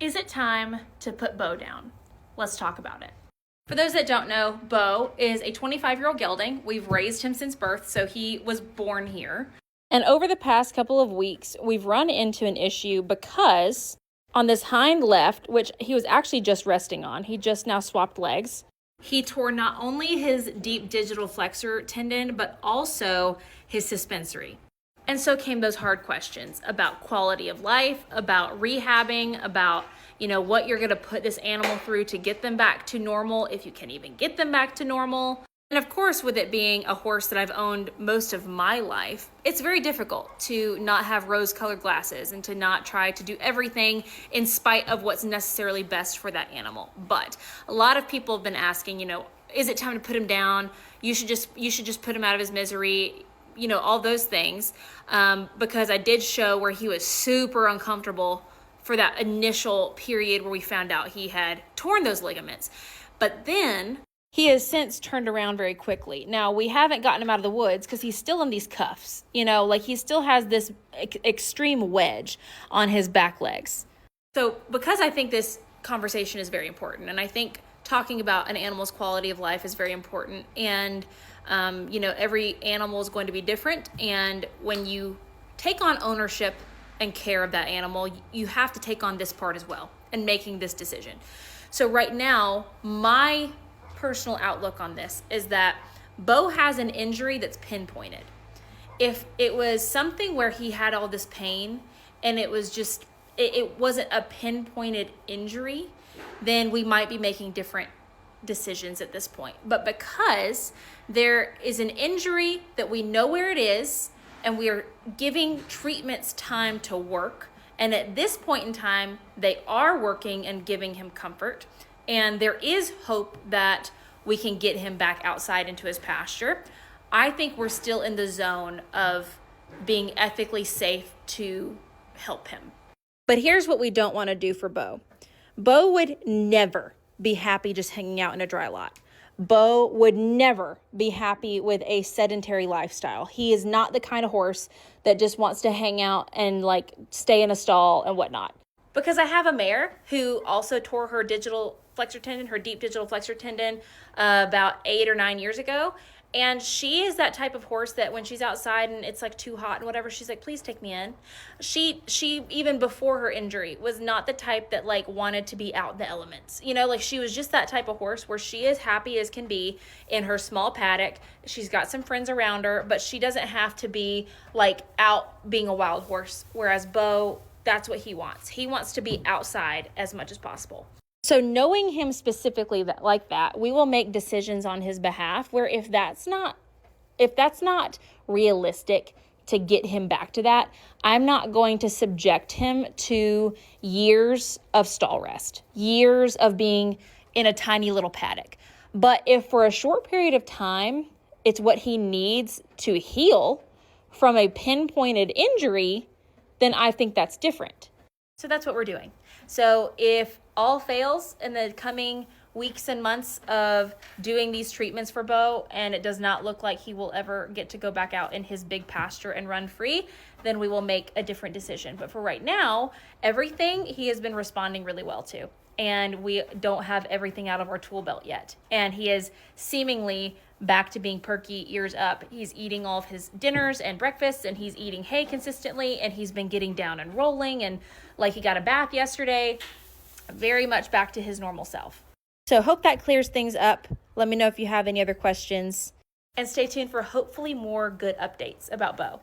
Is it time to put Bo down? Let's talk about it. For those that don't know, Bo is a 25-year-old gelding. We've raised him since birth, so he was born here. And over the past couple of weeks, we've run into an issue because on this hind left, which he was actually just resting on, he just now swapped legs, he tore not only his deep digital flexor tendon, but also his suspensory. And so came those hard questions about quality of life, about rehabbing, about, what you're going to put this animal through to get them back to normal, if you can even get them back to normal. And of course, with it being a horse that I've owned most of my life, it's very difficult to not have rose-colored glasses and to not try to do everything in spite of what's necessarily best for that animal. But a lot of people have been asking, is it time to put him down? You should just put him out of his misery. All those things, because I did show where he was super uncomfortable for that initial period where we found out he had torn those ligaments. But then he has since turned around very quickly. Now, we haven't gotten him out of the woods because he's still in these cuffs. He still has this extreme wedge on his back legs. So because I think this conversation is very important, and I think talking about an animal's quality of life is very important, and every animal is going to be different, and when you take on ownership and care of that animal, you have to take on this part as well and making this decision. So right now, my personal outlook on this is that Bo has an injury that's pinpointed. If it was something where he had all this pain and it was just, it wasn't a pinpointed injury, then we might be making different decisions at this point. But because there is an injury that we know where it is and we are giving treatments time to work, and at this point in time they are working and giving him comfort, and there is hope that we can get him back outside into his pasture, I think we're still in the zone of being ethically safe to help him. But here's what we don't want to do for Bo. Bo would never be happy just hanging out in a dry lot. Bo would never be happy with a sedentary lifestyle. He is not the kind of horse that just wants to hang out and stay in a stall and whatnot. Because I have a mare who also tore her digital flexor tendon, her deep digital flexor tendon, about 8 or 9 years ago. And she is that type of horse that when she's outside and it's too hot and whatever, she's like, please take me in. She even before her injury was not the type that wanted to be out in the elements. She was just that type of horse where she is happy as can be in her small paddock. She's got some friends around her, but she doesn't have to be out being a wild horse. Whereas Bo, that's what he wants. He wants to be outside as much as possible. So knowing him specifically that, we will make decisions on his behalf where if that's not realistic to get him back to that, I'm not going to subject him to years of stall rest, years of being in a tiny little paddock. But if for a short period of time, it's what he needs to heal from a pinpointed injury, then I think that's different. So that's what we're doing. So if all fails in the coming weeks and months of doing these treatments for Bo, and it does not look like he will ever get to go back out in his big pasture and run free, then we will make a different decision. But for right now, everything he has been responding really well to. And we don't have everything out of our tool belt yet. And he is seemingly back to being perky, ears up. He's eating all of his dinners and breakfasts, and he's eating hay consistently, and he's been getting down and rolling, and he got a bath yesterday, very much back to his normal self. So hope that clears things up. Let me know if you have any other questions, and stay tuned for hopefully more good updates about Bo.